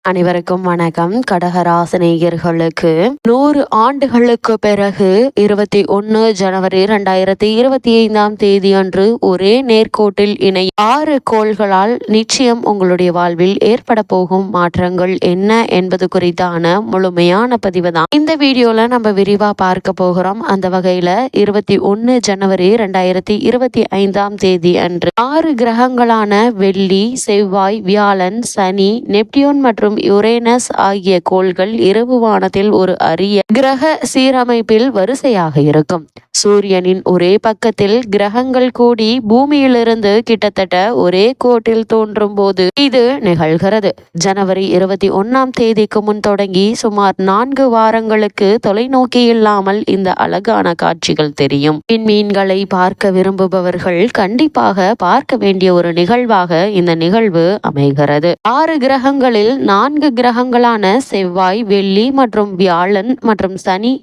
அனைவருக்கும் வணக்கம். கடகராசினியர்களுக்கு 100 ஆண்டுகளுக்கு பிறகு 21 ஜனவரி 2025 அன்று ஒரே நேர்கோட்டில் இணை 6 கோள்களால் நிச்சயம் உங்களுடைய வாழ்வில் ஏற்பட போகும் மாற்றங்கள் என்ன என்பது குறித்தான முழுமையான பதிவு தான் இந்த வீடியோல நம்ம விரிவா பார்க்க போகிறோம். அந்த வகையில 21 ஜனவரி 2025 அன்று 6 கிரகங்களான வெள்ளி, செவ்வாய், வியாழன், சனி, நெப்டியூன் மற்றும் யுரேனஸ் ஆகிய கோள்கள் இரவு வானத்தில் ஒரு அரிய கிரக சீரமைப்பில் வரிசையாக இருக்கும். சூரியனின் ஒரே பக்கத்தில் கிரகங்கள் கூடி பூமியிலிருந்து கிட்டத்தட்ட ஒரே கோட்டில் தோன்றும் போது இது நிகழ்கிறது. ஜனவரி 21 முன் தொடங்கி சுமார் 4 வாரங்களுக்கு தொலைநோக்கி இல்லாமல் இந்த அழகான காட்சிகள் தெரியும். விண்மீன்களை பார்க்க விரும்புபவர்கள் கண்டிப்பாக பார்க்க வேண்டிய ஒரு நிகழ்வாக இந்த நிகழ்வு அமைகிறது. 6 கிரகங்களில் 4 கிரகங்களான செவ்வாய், வெள்ளி மற்றும் வியாழன் மற்றும் சனி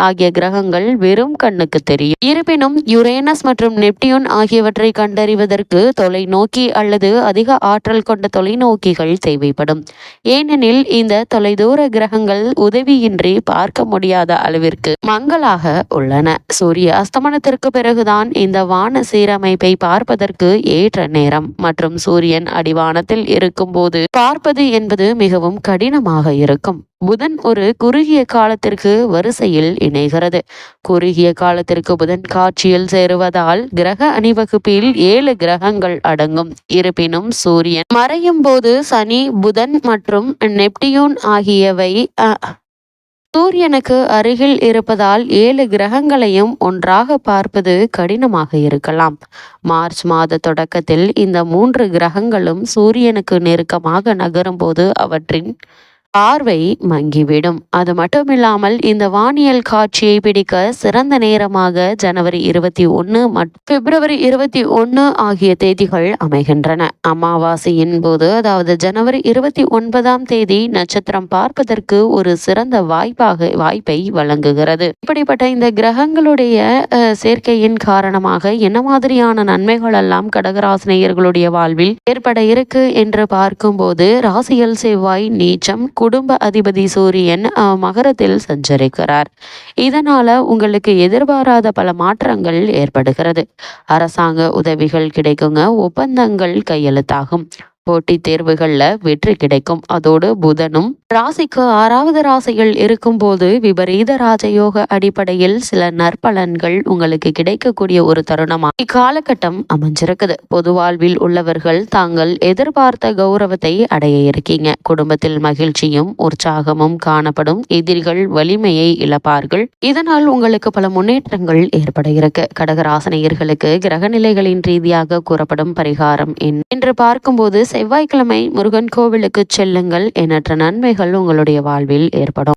ஆகிய கிரகங்கள் வெறும் கண்ணுக்கு தெரியும். இருப்பினும் யுரேனஸ் மற்றும் நெப்டியூன் ஆகியவற்றை கண்டறிவதற்கு தொலைநோக்கி அல்லது அதிக ஆற்றல் கொண்ட தொலைநோக்கிகள் தேவைப்படும். ஏனெனில் இந்த தொலைதூர கிரகங்கள் உதவியின்றி பார்க்க முடியாத அளவிற்கு மங்கலாக உள்ளன. சூரிய அஸ்தமனத்திற்கு பிறகுதான் இந்த வான சீரமைப்பை பார்ப்பதற்கு ஏற்ற நேரம் மற்றும் சூரியன் அடிவானத்தில் இருக்கும் போது பார்ப்பது என்பது மிகவும் கடினமாக இருக்கும். புதன் ஒரு குறுகிய காலத்திற்கு வரிசையில் இணைகிறது. குறுகிய காலத்திற்கு புதன் காட்சியில் சேருவதால் கிரக அணிவகுப்பில் 7 கிரகங்கள் அடங்கும். இருப்பினும் சூரியன் மறையும் போது சனி, புதன் மற்றும் நெப்டியூன் ஆகியவை சூரியனுக்கு அருகில் இருப்பதால் 7 கிரகங்களையும் ஒன்றாக பார்ப்பது கடினமாக இருக்கலாம். மார்ச் மாத தொடக்கத்தில் இந்த 3 கிரகங்களும் சூரியனுக்கு நெருக்கமாக நகரும் போது அவற்றின் பார்வை மங்கிவிடும். அது மட்டுமில்லாமல் இந்த வானியல் காட்சியை பிடிக்க சிறந்த நேரமாக ஜனவரி 21 மற்றும் பிப்ரவரி 21 ஆகிய தேதிகள் அமைகின்றன. அமாவாசையின் போது, அதாவது ஜனவரி 29 நட்சத்திரம் பார்ப்பதற்கு ஒரு சிறந்த வாய்ப்பை வழங்குகிறது. இப்படிப்பட்ட இந்த கிரகங்களுடைய சேர்க்கையின் காரணமாக என்ன மாதிரியான நன்மைகள் எல்லாம் கடகராசினியர்களுடைய வாழ்வில் ஏற்பட இருக்கு என்று பார்க்கும்போது, ராசியில் செவ்வாய் நீச்சம், குடும்ப அதிபதி சூரியன் மகரத்தில் சஞ்சரிக்கிறார். இதனால உங்களுக்கு எதிர்பாராத பல மாற்றங்கள் ஏற்படுகிறது. அரசாங்க உதவிகள் கிடைக்குங்க. ஒப்பந்தங்கள் கையெழுத்தாகும். போட்டித் தேர்வுகள்ல வெற்றி கிடைக்கும். அதோடு புதனும் ராசிக்கு 6வது ராசியில் இருக்கும் போது விபரீத ராஜயோக அடிப்படையில் சில நற்பலன்கள் உங்களுக்கு கிடைக்கக்கூடிய ஒரு தருணமா இக்காலகட்டம் அமைஞ்சிருக்குது. பொது வாழ்வில் உள்ளவர்கள் தாங்கள் எதிர்பார்த்த கௌரவத்தை அடைய இருக்கீங்க. குடும்பத்தில் மகிழ்ச்சியும் உற்சாகமும் காணப்படும். எதிரிகள் வலிமையை இழப்பார்கள். இதனால் உங்களுக்கு பல முன்னேற்றங்கள் ஏற்பட இருக்கு. கடகராசினியர்களுக்கு கிரகநிலைகளின் ரீதியாக கூறப்படும் பரிகாரம் என்று பார்க்கும்போது, செவ்வாய்க்கிழமை முருகன் கோவிலுக்கு செல்லுங்கள். எண்ணற்ற நன்மைகள் உங்களுடைய வாழ்வில் ஏற்படும்.